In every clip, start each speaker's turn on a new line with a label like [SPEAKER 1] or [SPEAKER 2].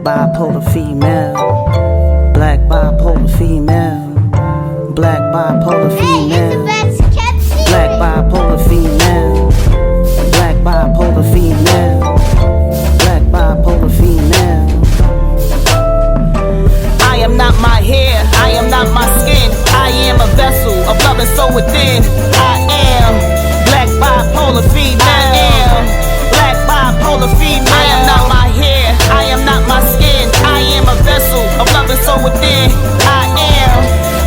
[SPEAKER 1] bipolar female. Black bipolar female. Black bipolar female. Black bipolar female. Black bipolar female. Black bipolar female. I am not my hair, I am not my skin. I am a vessel of love and soul within. I am black bipolar female. I am black bipolar female. I am not my hair, I am not my skin. I am a vessel of love and soul within. I am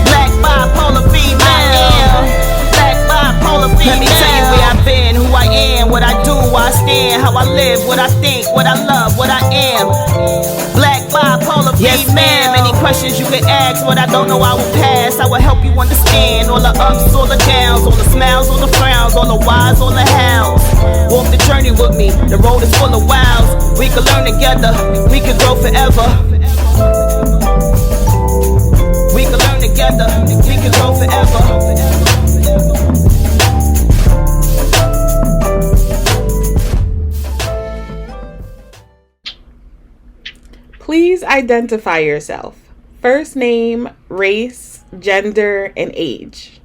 [SPEAKER 1] black bipolar female. I am black bipolar female. Let me tell you where I've been, who I am, what I do, why I stand, how I live, what I think, what I love, what I am. Black bipolar female. Yes, ma'am. Many questions you can ask, what I don't know I will pass. I will help you understand all the ups, all the downs, all the smiles, all the frowns, all the whys, all the hows. Walk the journey with me, the road is full of wows. We can learn together, we can grow forever. We can learn together, we can grow forever.
[SPEAKER 2] Please identify yourself. First name, race, gender, and age.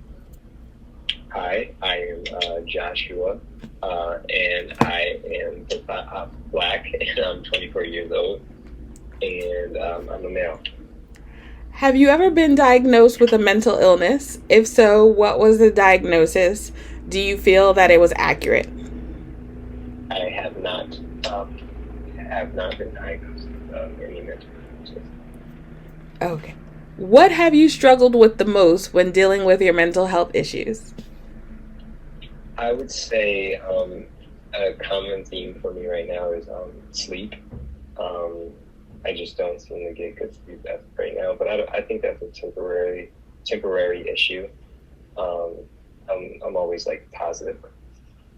[SPEAKER 3] Hi, I am Joshua, and I am black, and I'm 24 years old, and I'm a male.
[SPEAKER 2] Have you ever been diagnosed with a mental illness? If so, what was the diagnosis? Do you feel that it was accurate?
[SPEAKER 3] I have not been diagnosed with any mental illnesses.
[SPEAKER 2] Okay. What have you struggled with the most when dealing with your mental health issues?
[SPEAKER 3] I would say a common theme for me right now is sleep. I just don't seem to get good sleep as of right now, but I think that's a temporary issue. I'm always like positive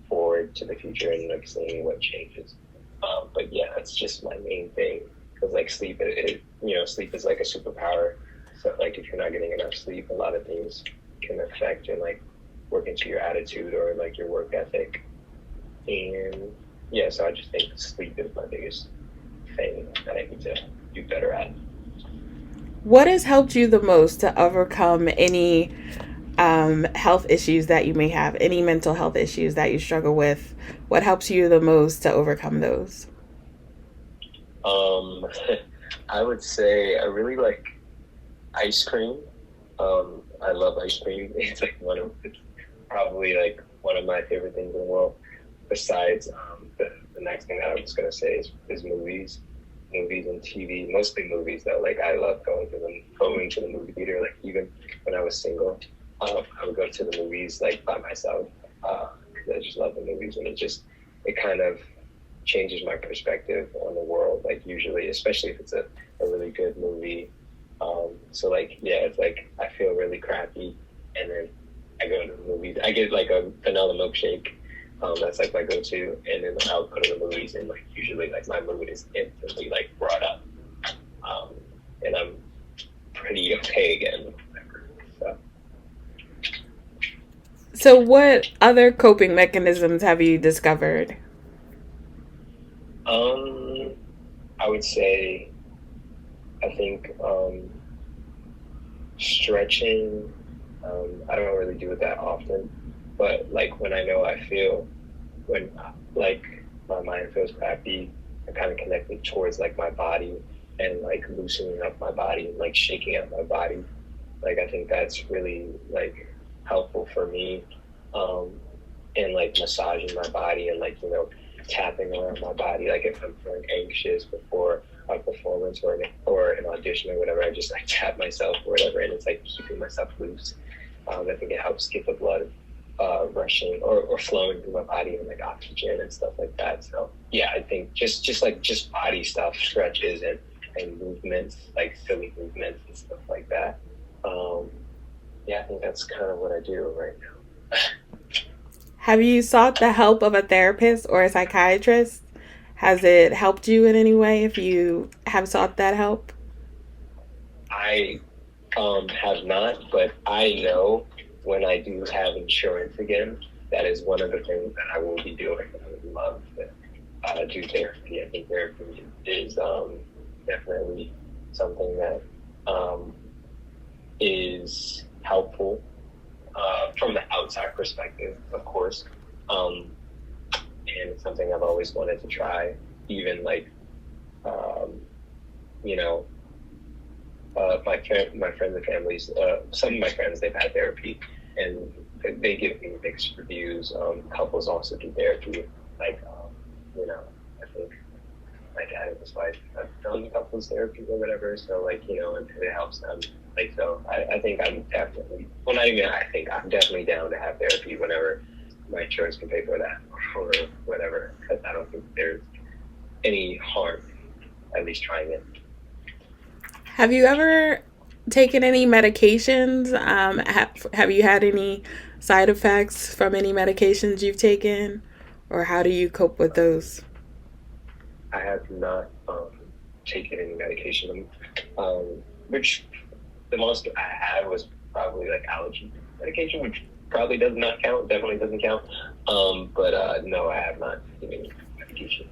[SPEAKER 3] forward to the future and like seeing what changes. But yeah, that's just my main thing. Because like sleep, sleep is like a superpower. So like if you're not getting enough sleep, a lot of things can affect and like work into your attitude or like your work ethic. And yeah, so I just think sleep is my biggest thing that I need to do better at.
[SPEAKER 2] What has helped you the most to overcome any health issues that you may have, any mental health issues that you struggle with? What helps you the most to overcome those?
[SPEAKER 3] I would say I really like ice cream. I love ice cream. It's like it's probably like one of my favorite things in the world. Besides, the next thing that I was gonna say is movies and TV. Mostly movies though. Like I love going to the movie theater. Like even when I was single, I would go to the movies like by myself. Because I just love the movies, and it kind of changes my perspective on the world, like usually, especially if it's a really good movie. So like, yeah, it's like I feel really crappy and then I go to the movies. I get like a vanilla milkshake. That's like my go-to, and then I'll go to the movies and like usually like my mood is instantly like brought up. And I'm pretty okay again.
[SPEAKER 2] So what other coping mechanisms have you discovered?
[SPEAKER 3] I would say, I think stretching. I don't really do it that often, but like when I know when like my mind feels crappy, I kind of connect it towards like my body and like loosening up my body and like shaking out my body. Like I think that's really like helpful for me, and like massaging my body and like tapping around my body. Like if I'm feeling anxious before a performance or an audition or whatever, I just like tap myself or whatever, and it's like keeping myself loose. I think it helps get the blood rushing or flowing through my body and like oxygen and stuff like that. So yeah, I think just body stuff, stretches and movements, like silly movements and stuff like that. Yeah, I think that's kind of what I do right now.
[SPEAKER 2] Have you sought the help of a therapist or a psychiatrist? Has it helped you in any way if you have sought that help? I
[SPEAKER 3] have not, but I know when I do have insurance again, that is one of the things that I will be doing. I would love to do therapy. I think therapy is definitely something that is helpful from the outside perspective, of course. And it's something I've always wanted to try, even like, you know, my friends and families, some of my friends, they've had therapy and they give me mixed reviews. Couples also do therapy. Like, you know, I think my dad and his wife have done couples therapy or whatever. So like, you know, and it helps them. Like, so I think I'm definitely, well, not even I think, I'm definitely down to have therapy whenever my insurance can pay for that or whatever. Because I don't think there's any harm, at least trying it.
[SPEAKER 2] Have you ever taken any medications? Have you had any side effects from any medications you've taken? Or how do you cope with those?
[SPEAKER 3] I have not taken any medication, which the most I had was probably like allergy medication, which probably does not count, definitely doesn't count. But no, I have not taken any medication.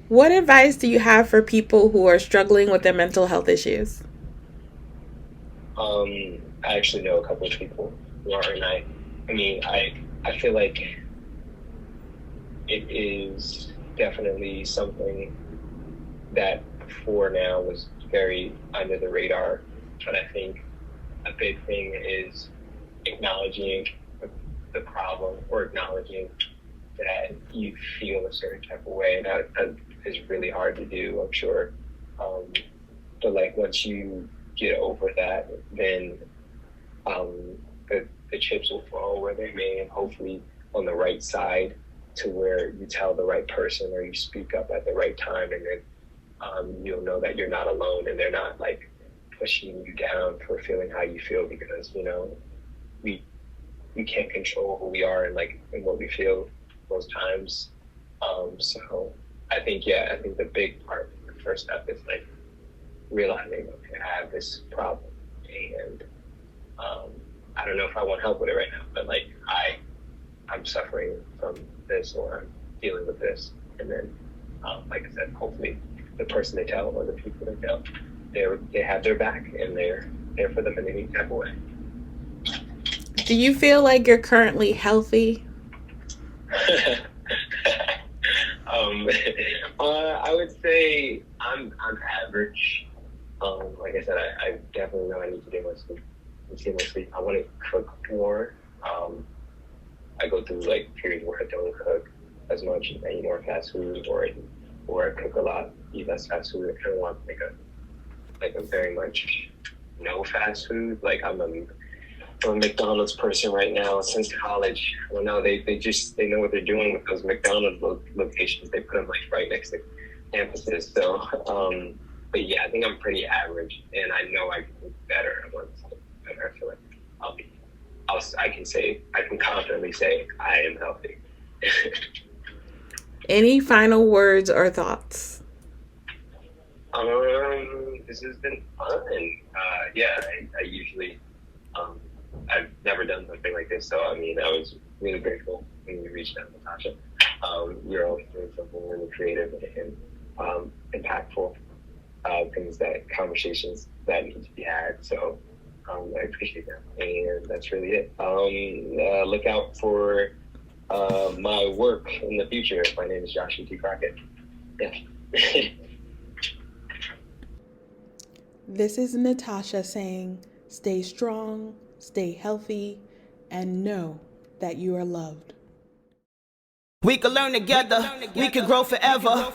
[SPEAKER 2] What advice do you have for people who are struggling with their mental health issues?
[SPEAKER 3] I actually know a couple of people who are, and I feel like it is definitely something that before now was very under the radar, but I think a big thing is acknowledging the problem or acknowledging that you feel a certain type of way, and that is really hard to do, I'm sure. But like once you get over that, then the chips will fall where they may, and hopefully on the right side, to where you tell the right person or you speak up at the right time, and then you'll know that you're not alone and they're not like pushing you down for feeling how you feel, because you know we can't control who we are and what we feel most times. So I think the big part, the first step is like realizing, okay, I have this problem, and I don't know if I want help with it right now, but like I'm suffering from this, or I'm dealing with this, and then like I said, hopefully the person they tell or the people they tell, they have their back and they're there for them in any type of way.
[SPEAKER 2] Do you feel like you're currently healthy?
[SPEAKER 3] I would say I'm average. Like I said, I definitely know I need to get more sleep. I want to cook more. I go through like periods where I don't cook as much. I eat more fast food, or I cook a lot, eat less fast food. I kind of want like a very much no fast food. Like I'm a McDonald's person right now since college. Well, no, they know what they're doing with those McDonald's locations. They put them like right next to campuses. So, but yeah, I think I'm pretty average, and I know I can do better. I want to do better. I feel like I can confidently say I am healthy.
[SPEAKER 2] Any final words or thoughts?
[SPEAKER 3] This has been fun. I usually, I've never done something like this, so I mean, I was really grateful when you reached out, Natasha. You're always doing something really creative and impactful, conversations that need to be had. So I appreciate that, and that's really it. Look out for my work in the future. My name is Joshua T. Crockett. Yeah.
[SPEAKER 2] This is Natasha saying, stay strong, stay healthy, and know that you are loved.
[SPEAKER 1] We can learn together, we can grow forever.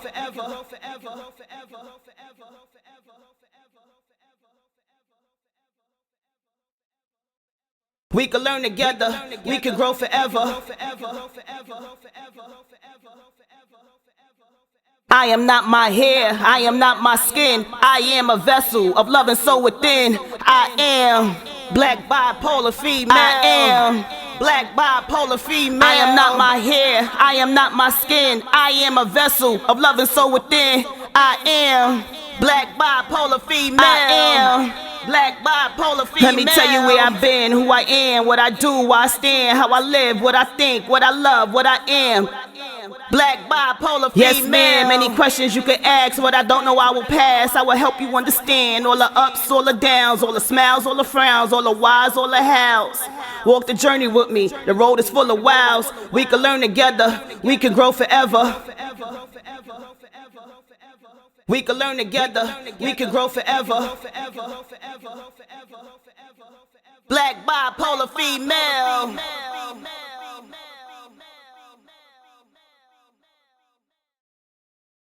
[SPEAKER 1] We can learn together, we can grow forever. I am not my hair, I am not my skin. I am a vessel of love and soul within. I am black bipolar female. I am black bipolar female. I am not my hair, I am not my skin. I am a vessel of love and soul within. I am black bipolar female. I am black bipolar female. Let me tell you where I've been, who I am, what I do, why I stand, how I live, what I think, what I love, what I am. Black bipolar female. Yes, ma'am. Any questions you could ask. What I don't know, I will pass. I will help you understand all the ups, all the downs, all the smiles, all the frowns, all the whys, all the hows. Walk the journey with me. The road is full of wows. We can learn together. We can grow forever. We can learn together. We can grow forever. Black bipolar female.